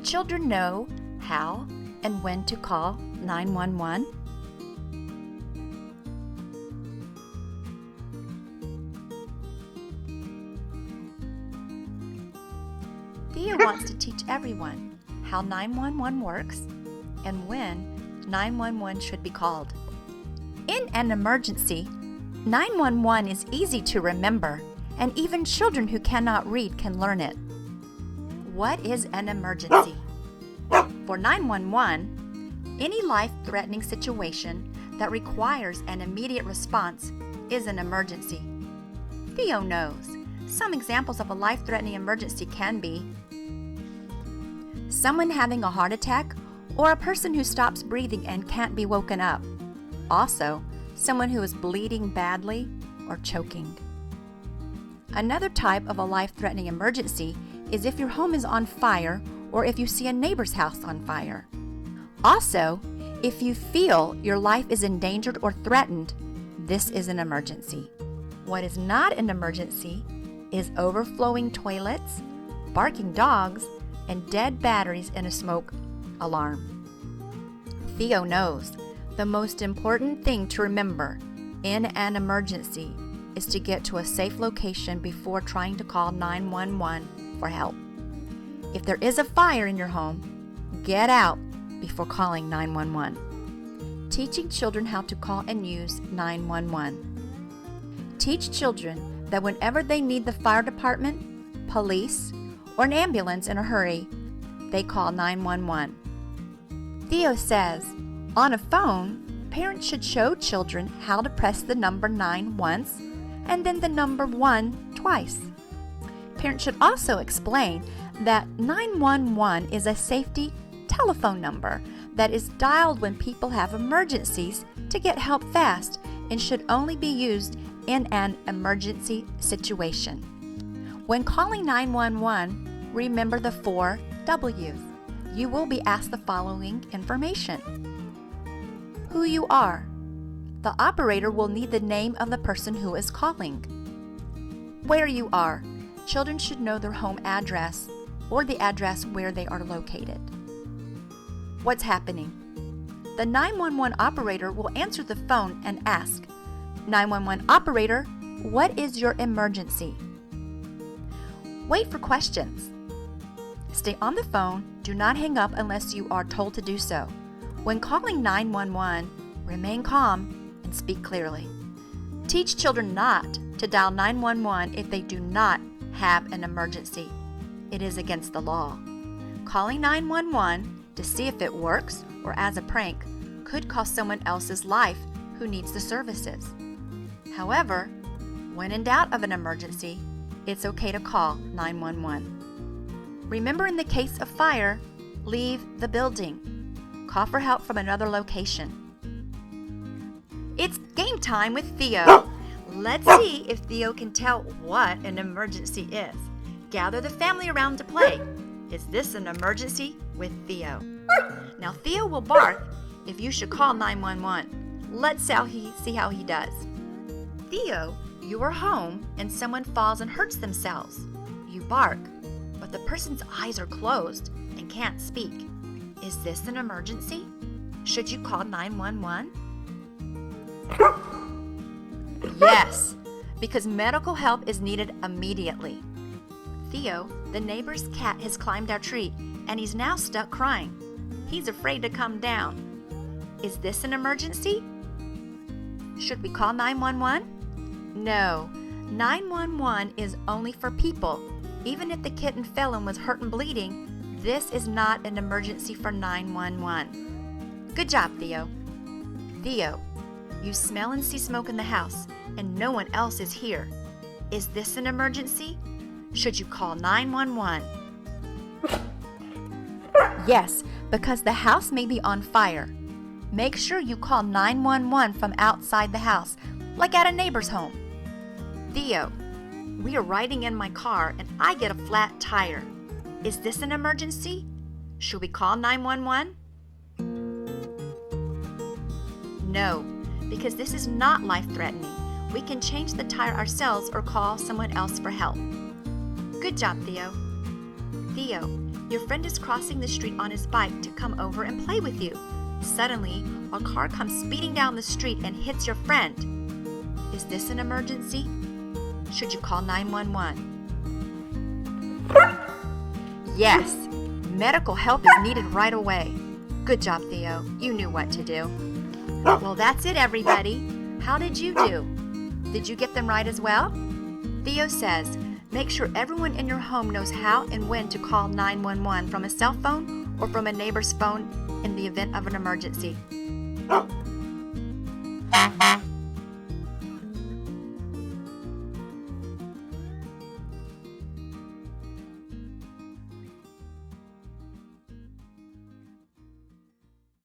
children know how and when to call 911? Theo wants to teach everyone how 911 works and when 911 should be called. In an emergency, 911 is easy to remember, and even children who cannot read can learn it. What is an emergency? For 911, any life-threatening situation that requires an immediate response is an emergency. Theo knows. Some examples of a life-threatening emergency can be someone having a heart attack or a person who stops breathing and can't be woken up. Also, someone who is bleeding badly or choking. Another type of a life-threatening emergency is if your home is on fire or if you see a neighbor's house on fire. Also, if you feel your life is endangered or threatened, this is an emergency. What is not an emergency is overflowing toilets, barking dogs, and dead batteries in a smoke alarm. Theo knows the most important thing to remember in an emergency is to get to a safe location before trying to call 911 for help. If there is a fire in your home, get out before calling 911. Teaching children how to call and use 911. Teach children that whenever they need the fire department, police, or an ambulance in a hurry, they call 911. Theo says, on a phone, parents should show children how to press the number 9 once and then the number 1 twice. Parents should also explain that 911 is a safety telephone number that is dialed when people have emergencies to get help fast and should only be used in an emergency situation. When calling 911, remember the 4 W's. You will be asked the following information. Who you are. The operator will need the name of the person who is calling. Where you are. Children should know their home address or the address where they are located. What's happening? The 911 operator will answer the phone and ask, 911 operator, what is your emergency? Wait for questions. Stay on the phone. Do not hang up unless you are told to do so. When calling 911, remain calm and speak clearly. Teach children not to dial 911 if they do not have an emergency. It is against the law. Calling 911 to see if it works or as a prank could cost someone else's life who needs the services. However, when in doubt of an emergency, it's okay to call 911. Remember, in the case of fire, leave the building. Call for help from another location. It's game time with Theo. Let's see if Theo can tell what an emergency is. Gather the family around to play. Is this an emergency with Theo? Now Theo will bark if you should call 911. Let's see how he does. Theo, you are home and someone falls and hurts themselves. You bark, but the person's eyes are closed and can't speak. Is this an emergency? Should you call 911? Yes, because medical help is needed immediately. Theo, the neighbor's cat, has climbed our tree and he's now stuck crying. He's afraid to come down. Is this an emergency? Should we call 911? No, 911 is only for people. Even if the kitten fell and was hurt and bleeding, this is not an emergency for 911. Good job, Theo. Theo, you smell and see smoke in the house, and no one else is here. Is this an emergency? Should you call 911? Yes, because the house may be on fire. Make sure you call 911 from outside the house, like at a neighbor's home. Theo, we are riding in my car and I get a flat tire. Is this an emergency? Should we call 911? No, because this is not life-threatening. We can change the tire ourselves or call someone else for help. Good job, Theo. Theo, Your friend is crossing the street on his bike to come over and play with you. Suddenly, a car comes speeding down the street and hits your friend. Is this an emergency? Should you call 911? Yes, medical help is needed right away. Good job, Theo. You knew what to do. Well, that's it, everybody. How did you do? Did you get them right as well? Theo says, make sure everyone in your home knows how and when to call 911 from a cell phone or from a neighbor's phone in the event of an emergency.